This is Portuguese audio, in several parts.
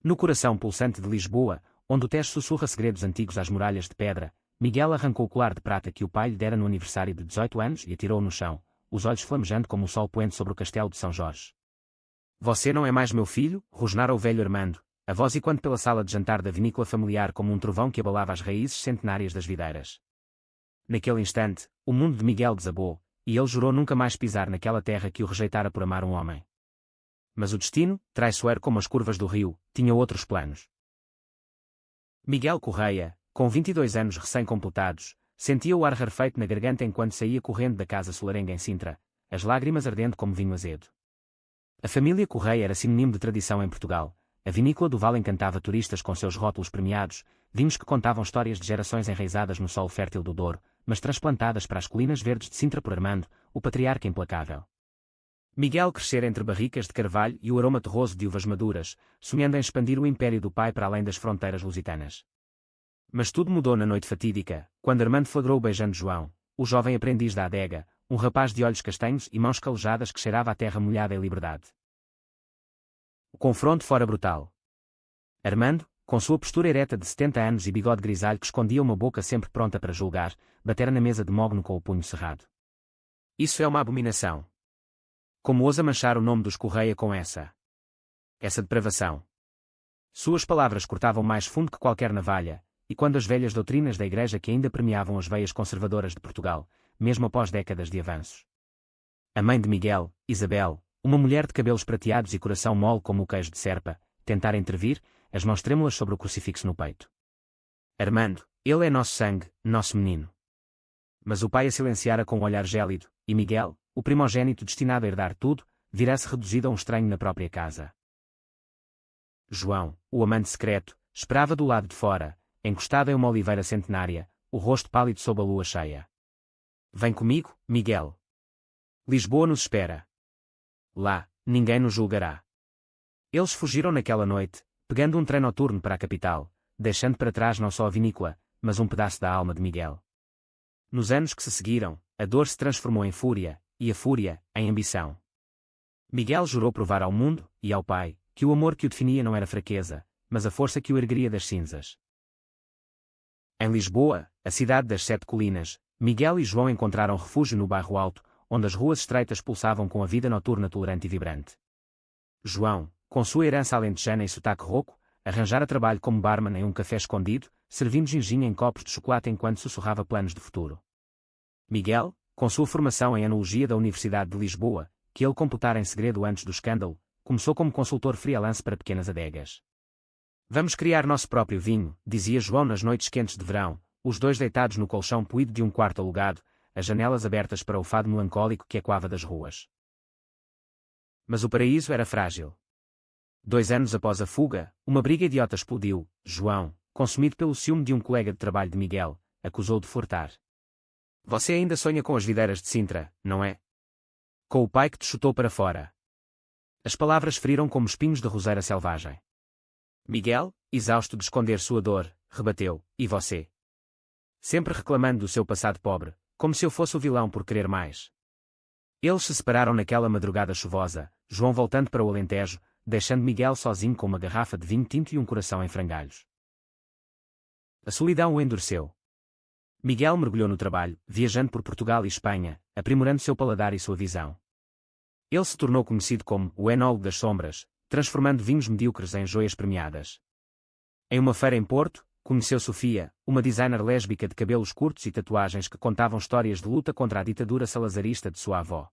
No coração pulsante de Lisboa, onde o Tejo sussurra segredos antigos às muralhas de pedra, Miguel arrancou o colar de prata que o pai lhe dera no aniversário de 18 anos e atirou-o no chão, os olhos flamejando como o sol poente sobre o castelo de São Jorge. Você não é mais meu filho? Rosnara o velho Armando, a voz ecoando pela sala de jantar da vinícola familiar como um trovão que abalava as raízes centenárias das videiras. Naquele instante, o mundo de Miguel desabou, e ele jurou nunca mais pisar naquela terra que o rejeitara por amar um homem. Mas o destino, traiçoeiro como as curvas do rio, tinha outros planos. Miguel Correia, com 22 anos recém-completados, sentia o ar rarefeito na garganta enquanto saía correndo da casa solarenga em Sintra, as lágrimas ardendo como vinho azedo. A família Correia era sinônimo de tradição em Portugal. A vinícola do Val encantava turistas com seus rótulos premiados, vinhos que contavam histórias de gerações enraizadas no solo fértil do Douro, mas transplantadas para as colinas verdes de Sintra por Armando, o patriarca implacável. Miguel crescera entre barricas de carvalho e o aroma terroso de uvas maduras, sonhando em expandir o império do pai para além das fronteiras lusitanas. Mas tudo mudou na noite fatídica, quando Armando flagrou beijando João, o jovem aprendiz da adega, um rapaz de olhos castanhos e mãos calejadas que cheirava a terra molhada e liberdade. O confronto fora brutal. Armando, com sua postura ereta de 70 anos e bigode grisalho que escondia uma boca sempre pronta para julgar, batera na mesa de mogno com o punho cerrado. Isso é uma abominação. Como ousa manchar o nome dos Correia com essa depravação? Suas palavras cortavam mais fundo que qualquer navalha, e quando as velhas doutrinas da Igreja que ainda premiavam as veias conservadoras de Portugal, mesmo após décadas de avanços. A mãe de Miguel, Isabel, uma mulher de cabelos prateados e coração mole como o queijo de serpa, tentara intervir, as mãos trêmulas sobre o crucifixo no peito. Armando, ele é nosso sangue, nosso menino. Mas o pai a silenciara com um olhar gélido, e Miguel, o primogênito destinado a herdar tudo, virá-se reduzido a um estranho na própria casa. João, o amante secreto, esperava do lado de fora, encostado em uma oliveira centenária, o rosto pálido sob a lua cheia. Vem comigo, Miguel. Lisboa nos espera. Lá, ninguém nos julgará. Eles fugiram naquela noite, pegando um trem noturno para a capital, deixando para trás não só a vinícola, mas um pedaço da alma de Miguel. Nos anos que se seguiram, a dor se transformou em fúria, e a fúria, em ambição. Miguel jurou provar ao mundo, e ao pai, que o amor que o definia não era fraqueza, mas a força que o ergueria das cinzas. Em Lisboa, a cidade das sete colinas, Miguel e João encontraram refúgio no bairro Alto, onde as ruas estreitas pulsavam com a vida noturna tolerante e vibrante. João, com sua herança alentejana e sotaque rouco, arranjara trabalho como barman em um café escondido, servindo ginginha em copos de chocolate enquanto sussurrava planos de futuro. Miguel, com sua formação em Enologia da Universidade de Lisboa, que ele completara em segredo antes do escândalo, começou como consultor freelance para pequenas adegas. Vamos criar nosso próprio vinho, dizia João nas noites quentes de verão, os dois deitados no colchão poído de um quarto alugado, as janelas abertas para o fado melancólico que ecoava das ruas. Mas o paraíso era frágil. 2 anos após a fuga, uma briga idiota explodiu. João, consumido pelo ciúme de um colega de trabalho de Miguel, acusou de furtar. Você ainda sonha com as videiras de Sintra, não é? Com o pai que te chutou para fora. As palavras feriram como espinhos de roseira selvagem. Miguel, exausto de esconder sua dor, rebateu, e você? Sempre reclamando do seu passado pobre, como se eu fosse o vilão por querer mais. Eles se separaram naquela madrugada chuvosa, João voltando para o Alentejo, deixando Miguel sozinho com uma garrafa de vinho tinto e um coração em frangalhos. A solidão o endureceu. Miguel mergulhou no trabalho, viajando por Portugal e Espanha, aprimorando seu paladar e sua visão. Ele se tornou conhecido como o enólogo das sombras, transformando vinhos medíocres em joias premiadas. Em uma feira em Porto, conheceu Sofia, uma designer lésbica de cabelos curtos e tatuagens que contavam histórias de luta contra a ditadura salazarista de sua avó.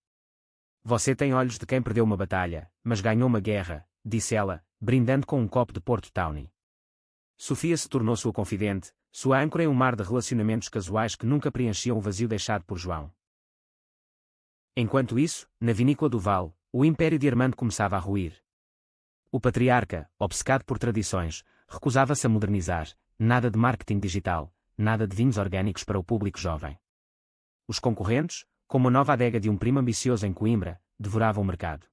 Você tem olhos de quem perdeu uma batalha, mas ganhou uma guerra, disse ela, brindando com um copo de Porto Tawny. Sofia se tornou sua confidente, sua âncora em um mar de relacionamentos casuais que nunca preenchiam o vazio deixado por João. Enquanto isso, na vinícola do Val, o império de Armando começava a ruir. O patriarca, obcecado por tradições, recusava-se a modernizar, nada de marketing digital, nada de vinhos orgânicos para o público jovem. Os concorrentes, como a nova adega de um primo ambicioso em Coimbra, devoravam o mercado.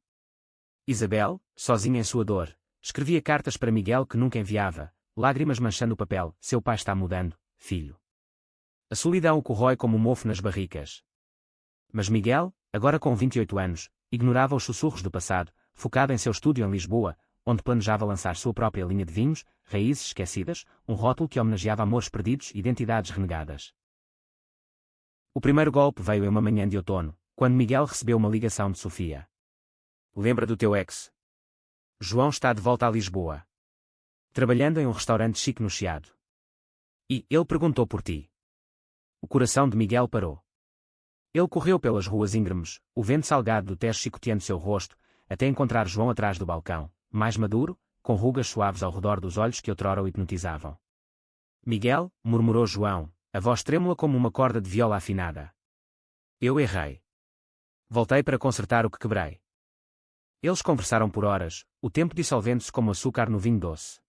Isabel, sozinha em sua dor, escrevia cartas para Miguel que nunca enviava, lágrimas manchando o papel. Seu pai está mudando, filho. A solidão o corrói como um mofo nas barricas. Mas Miguel, agora com 28 anos, ignorava os sussurros do passado, focado em seu estúdio em Lisboa, onde planejava lançar sua própria linha de vinhos, raízes esquecidas, um rótulo que homenageava amores perdidos e identidades renegadas. O primeiro golpe veio em uma manhã de outono, quando Miguel recebeu uma ligação de Sofia. Lembra do teu ex? João está de volta a Lisboa. Trabalhando em um restaurante chique no Chiado. E ele perguntou por ti. O coração de Miguel parou. Ele correu pelas ruas íngremes, o vento salgado do Tejo chicoteando seu rosto, até encontrar João atrás do balcão, mais maduro, com rugas suaves ao redor dos olhos que outrora o hipnotizavam. Miguel, murmurou João, a voz trêmula como uma corda de viola afinada. Eu errei. Voltei para consertar o que quebrei. Eles conversaram por horas, o tempo dissolvendo-se como açúcar no vinho doce.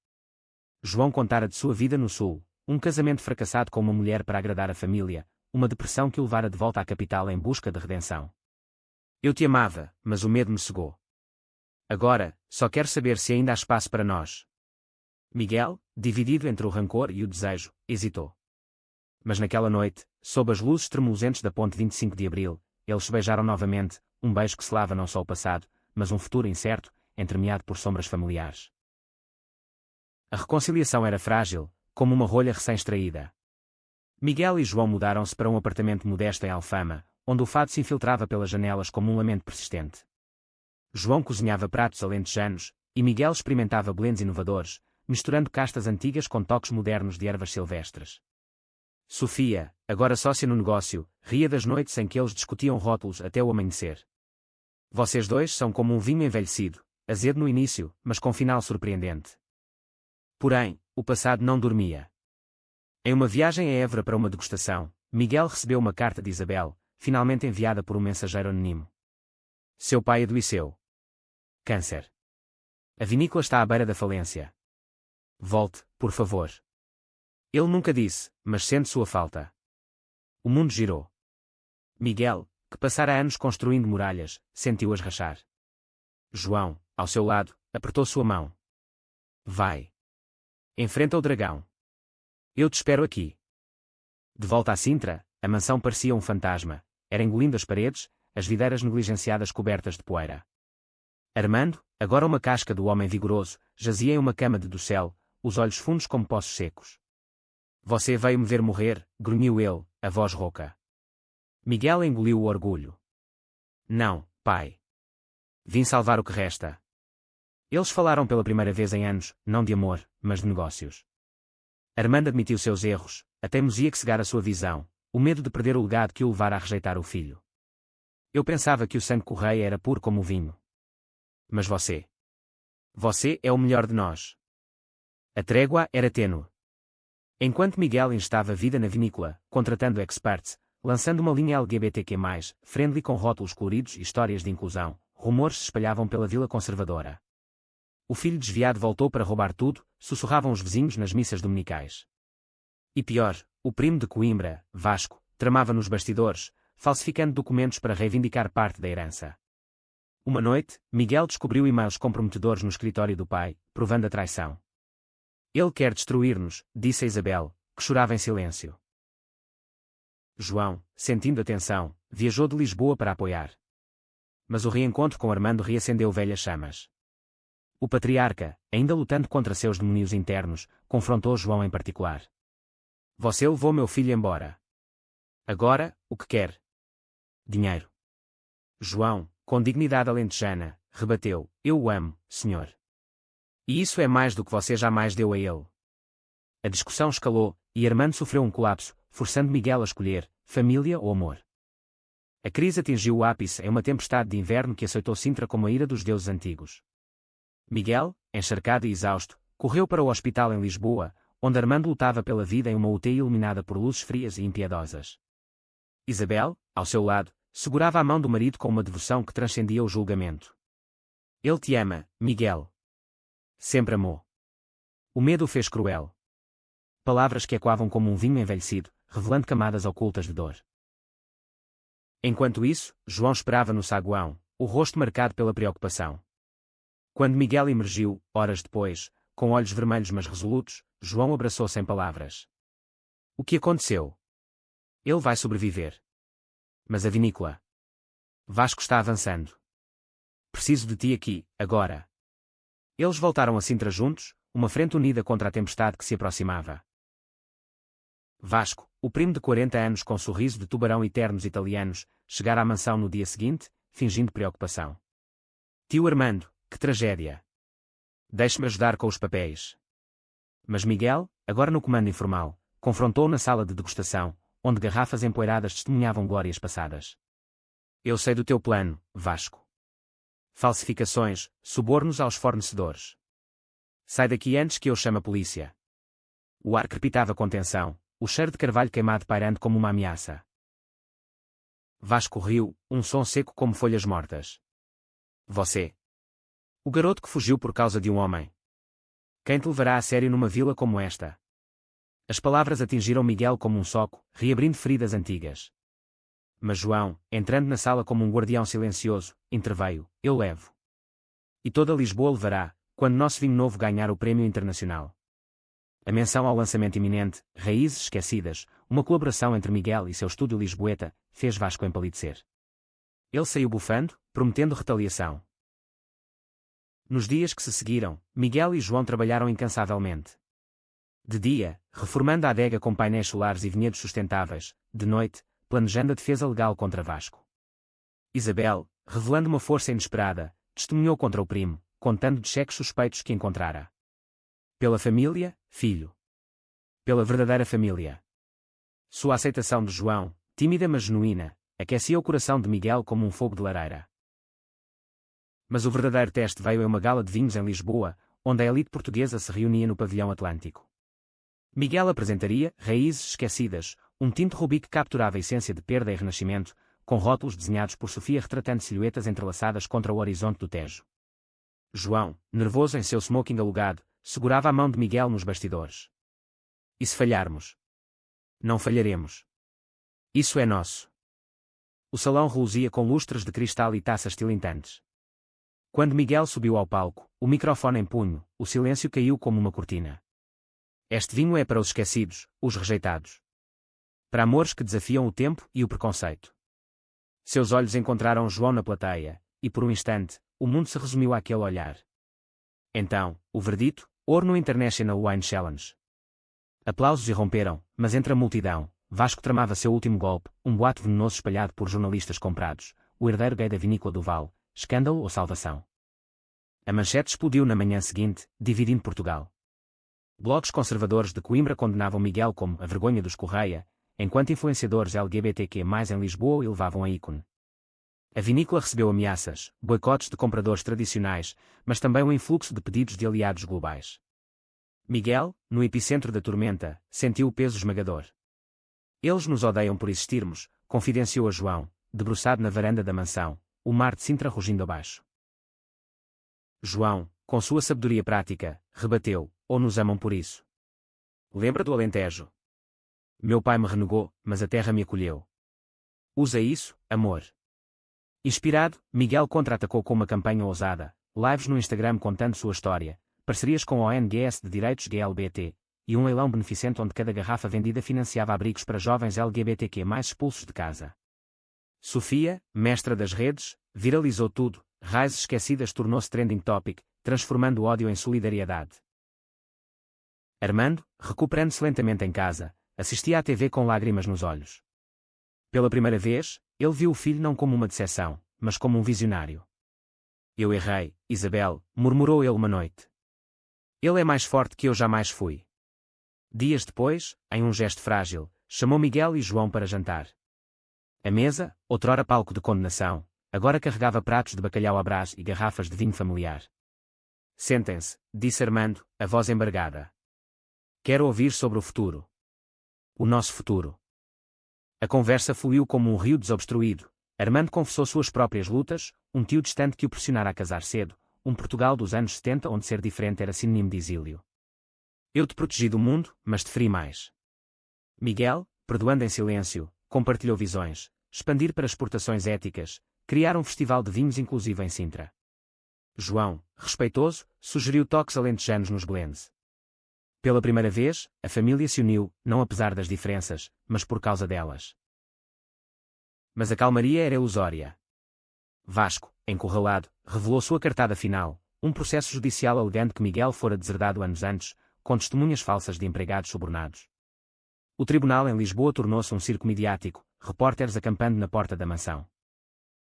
João contara de sua vida no Sul, um casamento fracassado com uma mulher para agradar a família, uma depressão que o levara de volta à capital em busca de redenção. Eu te amava, mas o medo me cegou. Agora, só quero saber se ainda há espaço para nós. Miguel, dividido entre o rancor e o desejo, hesitou. Mas naquela noite, sob as luzes tremulosentes da ponte 25 de Abril, eles se beijaram novamente, um beijo que selava não só o passado, mas um futuro incerto, entremeado por sombras familiares. A reconciliação era frágil, como uma rolha recém-extraída. Miguel e João mudaram-se para um apartamento modesto em Alfama, onde o fado se infiltrava pelas janelas como um lamento persistente. João cozinhava pratos alentejanos, e Miguel experimentava blends inovadores, misturando castas antigas com toques modernos de ervas silvestres. Sofia, agora sócia no negócio, ria das noites em que eles discutiam rótulos até o amanhecer. Vocês dois são como um vinho envelhecido, azedo no início, mas com final surpreendente. Porém, o passado não dormia. Em uma viagem a Évora para uma degustação, Miguel recebeu uma carta de Isabel, finalmente enviada por um mensageiro anónimo. Seu pai adoeceu. Câncer. A vinícola está à beira da falência. Volte, por favor. Ele nunca disse, mas sente sua falta. O mundo girou. Miguel, que passara anos construindo muralhas, sentiu-as rachar. João, ao seu lado, apertou sua mão. Vai. Enfrenta o dragão. Eu te espero aqui. De volta a Sintra, a mansão parecia um fantasma, era engolindo as paredes, as videiras negligenciadas cobertas de poeira. Armando, agora uma casca do homem vigoroso, jazia em uma cama de docel, os olhos fundos como poços secos. Você veio me ver morrer, grunhiu ele, a voz rouca. Miguel engoliu o orgulho. Não, pai. Vim salvar o que resta. Eles falaram pela primeira vez em anos, não de amor, mas de negócios. Armando admitiu seus erros, a teimosia que cegara sua visão, o medo de perder o legado que o levara a rejeitar o filho. Eu pensava que o sangue Correia era puro como o vinho. Mas você. Você é o melhor de nós. A trégua era tênue. Enquanto Miguel injetava vida na vinícola, contratando experts, lançando uma linha LGBTQ+, friendly com rótulos coloridos e histórias de inclusão, rumores se espalhavam pela vila conservadora. O filho desviado voltou para roubar tudo, sussurravam os vizinhos nas missas dominicais. E pior, o primo de Coimbra, Vasco, tramava nos bastidores, falsificando documentos para reivindicar parte da herança. Uma noite, Miguel descobriu e-mails comprometedores no escritório do pai, provando a traição. Ele quer destruir-nos, disse a Isabel, que chorava em silêncio. João, sentindo a tensão, viajou de Lisboa para apoiar. Mas o reencontro com Armando reacendeu velhas chamas. O patriarca, ainda lutando contra seus demónios internos, confrontou João em particular. Você levou meu filho embora. Agora, o que quer? Dinheiro. João, com dignidade alentejana, rebateu, eu o amo, senhor. E isso é mais do que você jamais deu a ele. A discussão escalou, e Armando sofreu um colapso, forçando Miguel a escolher, família ou amor. A crise atingiu o ápice em uma tempestade de inverno que açoitou Sintra como a ira dos deuses antigos. Miguel, encharcado e exausto, correu para o hospital em Lisboa, onde Armando lutava pela vida em uma UTI iluminada por luzes frias e impiedosas. Isabel, ao seu lado, segurava a mão do marido com uma devoção que transcendia o julgamento. Ele te ama, Miguel. Sempre amou. O medo o fez cruel. Palavras que ecoavam como um vinho envelhecido, revelando camadas ocultas de dor. Enquanto isso, João esperava no saguão, o rosto marcado pela preocupação. Quando Miguel emergiu, horas depois, com olhos vermelhos mas resolutos, João abraçou sem palavras. O que aconteceu? Ele vai sobreviver. Mas a vinícola. Vasco está avançando. Preciso de ti aqui, agora. Eles voltaram a Sintra juntos, uma frente unida contra a tempestade que se aproximava. Vasco, o primo de 40 anos com sorriso de tubarão e ternos italianos, chegara à mansão no dia seguinte, fingindo preocupação. Tio Armando, que tragédia! Deixe-me ajudar com os papéis. Mas Miguel, agora no comando informal, confrontou na sala de degustação, onde garrafas empoeiradas testemunhavam glórias passadas. Eu sei do teu plano, Vasco. Falsificações, subornos aos fornecedores. Sai daqui antes que eu chame a polícia. O ar crepitava com tensão, o cheiro de carvalho queimado pairando como uma ameaça. Vasco riu, um som seco como folhas mortas. Você. O garoto que fugiu por causa de um homem. Quem te levará a sério numa vila como esta? As palavras atingiram Miguel como um soco, reabrindo feridas antigas. Mas João, entrando na sala como um guardião silencioso, interveio: eu levo. E toda Lisboa levará, quando nosso vinho novo ganhar o prémio internacional. A menção ao lançamento iminente, Raízes Esquecidas, uma colaboração entre Miguel e seu estúdio lisboeta, fez Vasco empalidecer. Ele saiu bufando, prometendo retaliação. Nos dias que se seguiram, Miguel e João trabalharam incansavelmente. De dia, reformando a adega com painéis solares e vinhedos sustentáveis; de noite, planejando a defesa legal contra Vasco. Isabel, revelando uma força inesperada, testemunhou contra o primo, contando de cheques suspeitos que encontrara. Pela família, filho. Pela verdadeira família. Sua aceitação de João, tímida mas genuína, aquecia o coração de Miguel como um fogo de lareira. Mas o verdadeiro teste veio em uma gala de vinhos em Lisboa, onde a elite portuguesa se reunia no pavilhão Atlântico. Miguel apresentaria Raízes Esquecidas, um tinto rubi que capturava a essência de perda e renascimento, com rótulos desenhados por Sofia retratando silhuetas entrelaçadas contra o horizonte do Tejo. João, nervoso em seu smoking alugado, segurava a mão de Miguel nos bastidores. E se falharmos? Não falharemos. Isso é nosso. O salão reluzia com lustres de cristal e taças tilintantes. Quando Miguel subiu ao palco, o microfone em punho, o silêncio caiu como uma cortina. Este vinho é para os esquecidos, os rejeitados. Para amores que desafiam o tempo e o preconceito. Seus olhos encontraram João na plateia, e por um instante, o mundo se resumiu àquele olhar. Então, o verdito, ouro no International Wine Challenge. Aplausos irromperam, mas entre a multidão, Vasco tramava seu último golpe, um boato venenoso espalhado por jornalistas comprados, o herdeiro gay da vinícola do Val, escândalo ou salvação. A manchete explodiu na manhã seguinte, dividindo Portugal. Blogs conservadores de Coimbra condenavam Miguel como a vergonha dos Correia, enquanto influenciadores LGBTQ+ em Lisboa o elevavam a ícone. A vinícola recebeu ameaças, boicotes de compradores tradicionais, mas também um influxo de pedidos de aliados globais. Miguel, no epicentro da tormenta, sentiu o peso esmagador. Eles nos odeiam por existirmos, confidenciou a João, debruçado na varanda da mansão, o mar de Sintra rugindo abaixo. João, com sua sabedoria prática, rebateu: ou nos amam por isso. Lembra do Alentejo? Meu pai me renegou, mas a terra me acolheu. Usa isso, amor. Inspirado, Miguel contra-atacou com uma campanha ousada, lives no Instagram contando sua história, parcerias com a ONGs de direitos GLBT, e um leilão beneficente onde cada garrafa vendida financiava abrigos para jovens LGBTQ+ expulsos de casa. Sofia, mestra das redes, viralizou tudo, Raízes Esquecidas tornou-se trending topic, transformando o ódio em solidariedade. Armando, recuperando-se lentamente em casa, assistia à TV com lágrimas nos olhos. Pela primeira vez, ele viu o filho não como uma decepção, mas como um visionário. Eu errei, Isabel, murmurou ele uma noite. Ele é mais forte que eu jamais fui. Dias depois, em um gesto frágil, chamou Miguel e João para jantar. A mesa, outrora palco de condenação, agora carregava pratos de bacalhau à brás e garrafas de vinho familiar. Sentem-se, disse Armando, a voz embargada. Quero ouvir sobre o futuro. O nosso futuro. A conversa fluiu como um rio desobstruído. Armando confessou suas próprias lutas, um tio distante que o pressionara a casar cedo, um Portugal dos anos 70 onde ser diferente era sinônimo de exílio. Eu te protegi do mundo, mas te feri mais. Miguel, perdoando em silêncio, compartilhou visões, expandir para exportações éticas, criar um festival de vinhos inclusivo em Sintra. João, respeitoso, sugeriu toques alentejanos nos blends. Pela primeira vez, a família se uniu, não apesar das diferenças, mas por causa delas. Mas a calmaria era ilusória. Vasco, encurralado, revelou sua cartada final, Um processo judicial alegando que Miguel fora deserdado anos antes, com testemunhas falsas de empregados subornados. O tribunal em Lisboa tornou-se um circo midiático, repórteres acampando na porta da mansão.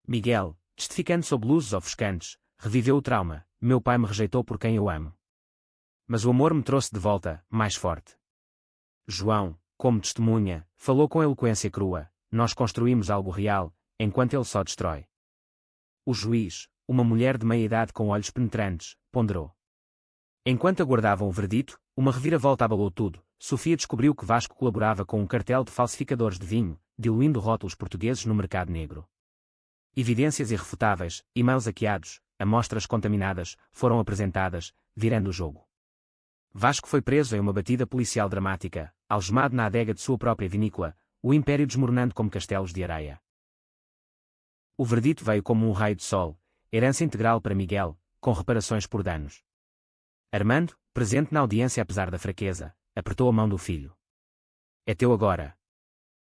Miguel, testificando sob luzes ofuscantes, reviveu o trauma: meu pai me rejeitou por quem eu amo. Mas o amor me trouxe de volta, mais forte. João, como testemunha, falou com eloquência crua: nós construímos algo real, enquanto ele só destrói. O juiz, uma mulher de meia-idade com olhos penetrantes, ponderou. Enquanto aguardavam o verdito, uma reviravolta abalou tudo. Sofia descobriu que Vasco colaborava com um cartel de falsificadores de vinho, diluindo rótulos portugueses no mercado negro. Evidências irrefutáveis, e-mails hackeados, amostras contaminadas, foram apresentadas, virando o jogo. Vasco foi preso em uma batida policial dramática, algemado na adega de sua própria vinícola, o império desmoronando como castelos de areia. O verdito veio como um raio de sol, herança integral para Miguel, com reparações por danos. Armando, presente na audiência apesar da fraqueza, apertou a mão do filho. É teu agora.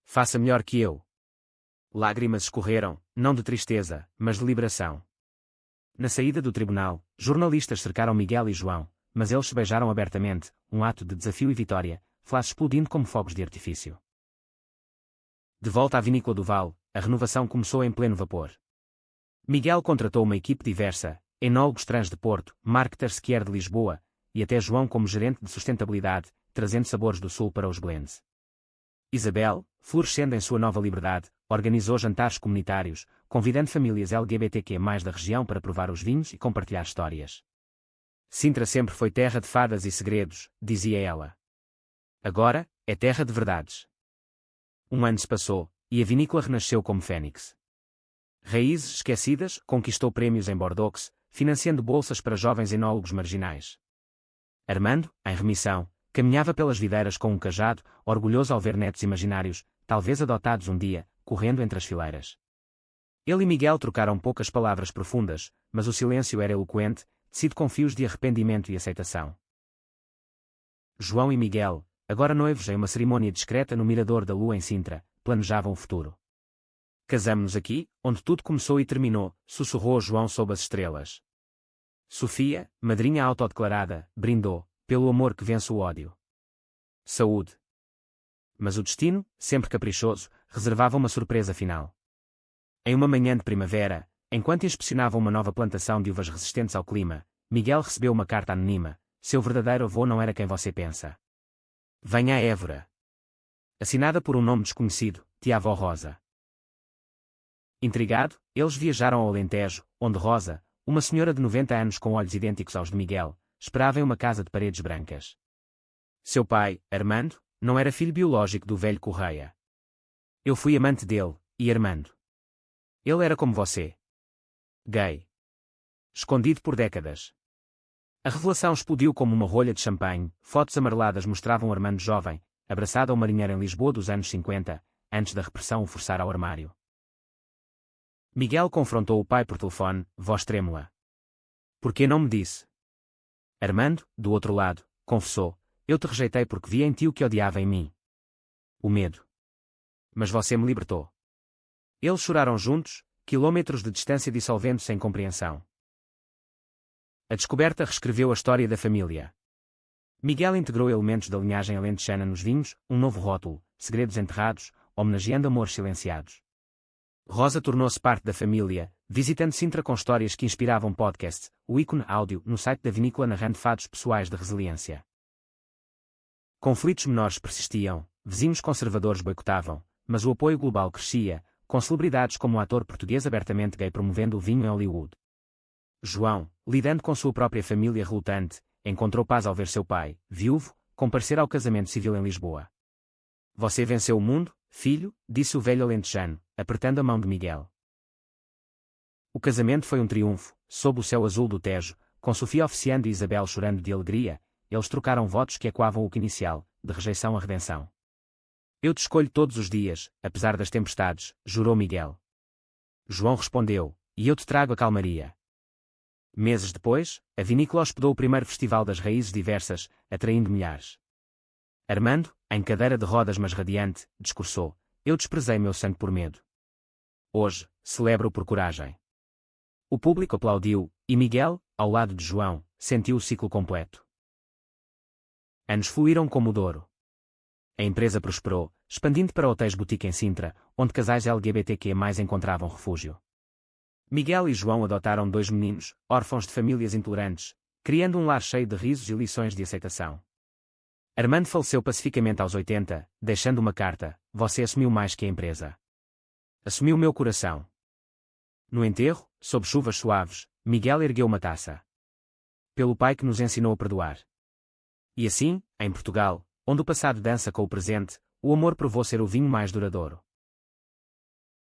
Faça melhor que eu. Lágrimas escorreram, não de tristeza, mas de liberação. Na saída do tribunal, jornalistas cercaram Miguel e João, mas eles se beijaram abertamente, um ato de desafio e vitória, flashes explodindo como fogos de artifício. De volta à vinícola do Val, a renovação começou em pleno vapor. Miguel contratou uma equipe diversa, enólogos trans de Porto, marketers skier de Lisboa, e até João como gerente de sustentabilidade, trazendo sabores do Sul para os blends. Isabel, florescendo em sua nova liberdade, organizou jantares comunitários, convidando famílias LGBTQ+ da região para provar os vinhos e compartilhar histórias. Sintra sempre foi terra de fadas e segredos, dizia ela. Agora, é terra de verdades. Um ano se passou, e a vinícola renasceu como fênix. Raízes esquecidas, conquistou prémios em Bordeaux, financiando bolsas para jovens enólogos marginais. Armando, em remissão, caminhava pelas videiras com um cajado, orgulhoso ao ver netos imaginários, talvez adotados um dia, correndo entre as fileiras. Ele e Miguel trocaram poucas palavras profundas, mas o silêncio era eloquente, tecido com fios de arrependimento e aceitação. João e Miguel, agora noivos em uma cerimônia discreta no Mirador da Lua em Sintra, planejavam o futuro. Casamo-nos aqui, onde tudo começou e terminou, sussurrou João sob as estrelas. Sofia, madrinha autodeclarada, brindou, pelo amor que vence o ódio. Saúde. Mas o destino, sempre caprichoso, reservava uma surpresa final. Em uma manhã de primavera, enquanto inspecionavam uma nova plantação de uvas resistentes ao clima, Miguel recebeu uma carta anônima: seu verdadeiro avô não era quem você pensa. Venha a Évora. Assinada por um nome desconhecido, tia-avó Rosa. Intrigado, eles viajaram ao Alentejo, onde Rosa, uma senhora de 90 anos com olhos idênticos aos de Miguel, esperava em uma casa de paredes brancas. Seu pai, Armando, não era filho biológico do velho Correia. Eu fui amante dele, e Armando. Ele era como você. Gay. Escondido por décadas. A revelação explodiu como uma rolha de champanhe. Fotos amareladas mostravam Armando jovem, abraçado a um marinheiro em Lisboa dos anos 50, antes da repressão o forçar ao armário. Miguel confrontou o pai por telefone, voz trêmula. Por que não me disse? Armando, do outro lado, confessou: eu te rejeitei porque vi em ti o que odiava em mim. O medo. Mas você me libertou. Eles choraram juntos, quilômetros de distância dissolvendo-se em compreensão. A descoberta reescreveu a história da família. Miguel integrou elementos da linhagem alentejana nos vinhos, um novo rótulo, segredos enterrados, homenageando amores silenciados. Rosa tornou-se parte da família, visitando Sintra com histórias que inspiravam podcasts, o ícone áudio no site da vinícola narrando fados pessoais de resiliência. Conflitos menores persistiam, vizinhos conservadores boicotavam, mas o apoio global crescia, com celebridades como o ator português abertamente gay promovendo o vinho em Hollywood. João, lidando com sua própria família relutante, encontrou paz ao ver seu pai, viúvo, comparecer ao casamento civil em Lisboa. Você venceu o mundo, filho, disse o velho alentejano, apertando a mão de Miguel. O casamento foi um triunfo, sob o céu azul do Tejo, com Sofia oficiando e Isabel chorando de alegria. Eles trocaram votos que ecoavam o que inicial, de rejeição à redenção. Eu te escolho todos os dias, apesar das tempestades, jurou Miguel. João respondeu: e eu te trago a calmaria. Meses depois, a vinícola hospedou o primeiro festival das raízes diversas, atraindo milhares. Armando, em cadeira de rodas mas radiante, discursou: eu desprezei meu sangue por medo. Hoje, celebro por coragem. O público aplaudiu, e Miguel, ao lado de João, sentiu o ciclo completo. Anos fluíram como o Douro. A empresa prosperou, expandindo para hotéis boutique em Sintra, onde casais LGBTQ+ encontravam refúgio. Miguel e João adotaram 2 meninos, órfãos de famílias intolerantes, criando um lar cheio de risos e lições de aceitação. Armando faleceu pacificamente aos 80, deixando uma carta: "Você assumiu mais que a empresa. Assumiu meu coração." No enterro, sob chuvas suaves, Miguel ergueu uma taça. "Pelo pai que nos ensinou a perdoar." E assim, em Portugal, onde o passado dança com o presente, o amor provou ser o vinho mais duradouro.